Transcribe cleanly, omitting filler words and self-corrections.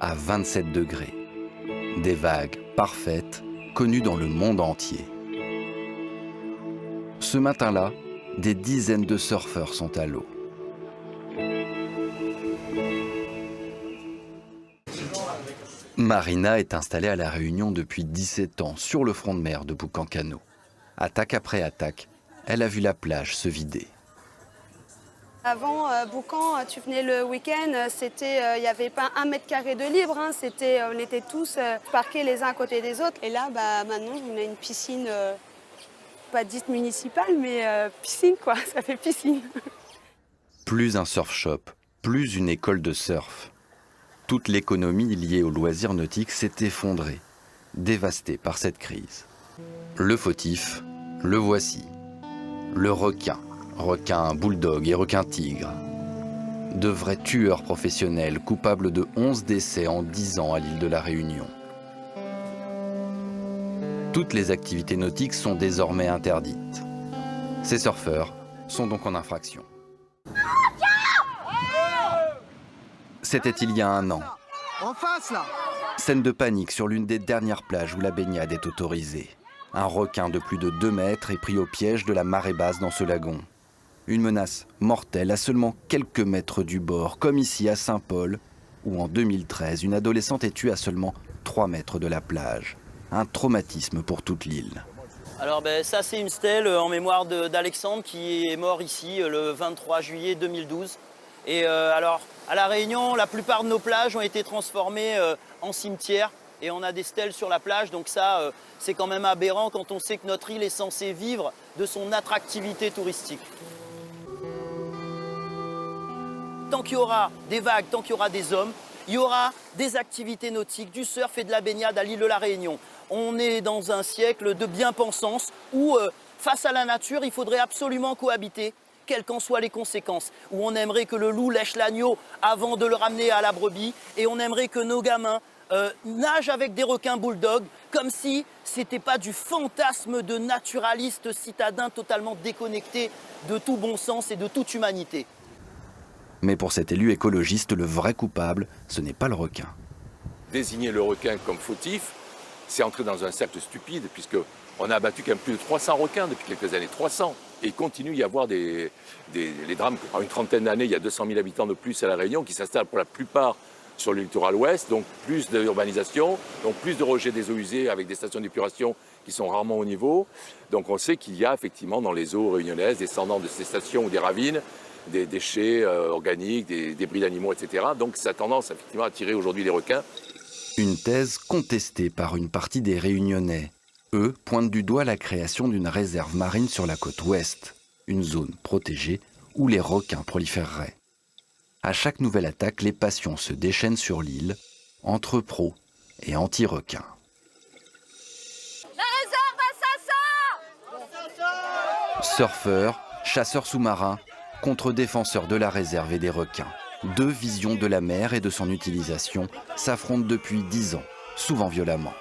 à 27 degrés. Des vagues parfaites, connues dans le monde entier. Ce matin-là, des dizaines de surfeurs sont à l'eau. Marina est installée à La Réunion depuis 17 ans, sur le front de mer de Boucan-Cano. Attaque après attaque, elle a vu la plage se vider. Avant Boucan, tu venais le week-end, il n'y avait pas 1 mètre carré de libre, hein, on était tous parqués les uns à côté des autres. Et là, maintenant, on a une piscine, pas dite municipale, mais piscine quoi, ça fait piscine. Plus un surf shop, plus une école de surf. Toute l'économie liée aux loisirs nautiques s'est effondrée, dévastée par cette crise. Le fautif, le voici. Le requin. Requin bulldog et requin tigre. De vrais tueurs professionnels coupables de 11 décès en 10 ans à l'île de la Réunion. Toutes les activités nautiques sont désormais interdites. Ces surfeurs sont donc en infraction. C'était il y a 1 an. En face, là. Scène de panique sur l'une des dernières plages où la baignade est autorisée. Un requin de plus de 2 mètres est pris au piège de la marée basse dans ce lagon. Une menace mortelle à seulement quelques mètres du bord, comme ici à Saint-Paul, où en 2013, une adolescente est tuée à seulement 3 mètres de la plage. Un traumatisme pour toute l'île. Alors ça c'est une stèle en mémoire d'Alexandre qui est mort ici le 23 juillet 2012. Et alors à La Réunion, la plupart de nos plages ont été transformées en cimetières et on a des stèles sur la plage, donc ça c'est quand même aberrant quand on sait que notre île est censée vivre de son attractivité touristique. Tant qu'il y aura des vagues, tant qu'il y aura des hommes, il y aura des activités nautiques, du surf et de la baignade à l'île de la Réunion. On est dans un siècle de bien-pensance où, face à la nature, il faudrait absolument cohabiter, quelles qu'en soient les conséquences. Où on aimerait que le loup lèche l'agneau avant de le ramener à la brebis, et on aimerait que nos gamins nagent avec des requins bulldogs, comme si c'était pas du fantasme de naturalistes citadins totalement déconnectés de tout bon sens et de toute humanité. Mais pour cet élu écologiste, le vrai coupable, ce n'est pas le requin. Désigner le requin comme fautif, c'est entrer dans un cercle stupide, puisqu'on a abattu quand même plus de 300 requins depuis quelques années, 300. Et il continue d'y avoir les drames. En une trentaine d'années, il y a 200 000 habitants de plus à La Réunion qui s'installent pour la plupart sur le littoral ouest, donc plus d'urbanisation, donc plus de rejet des eaux usées avec des stations d'épuration qui sont rarement au niveau. Donc on sait qu'il y a effectivement dans les eaux réunionnaises, descendant de ces stations ou des ravines, des déchets organiques, des débris d'animaux, etc. Donc ça a tendance effectivement à attirer aujourd'hui les requins. Une thèse contestée par une partie des Réunionnais. Eux pointent du doigt la création d'une réserve marine sur la côte ouest, une zone protégée où les requins proliféreraient. À chaque nouvelle attaque, les passions se déchaînent sur l'île, entre pros et anti-requins. La réserve assassin! Surfeurs, chasseurs sous-marins, contre défenseurs de la réserve et des requins. 2 visions de la mer et de son utilisation s'affrontent depuis 10 ans, souvent violemment.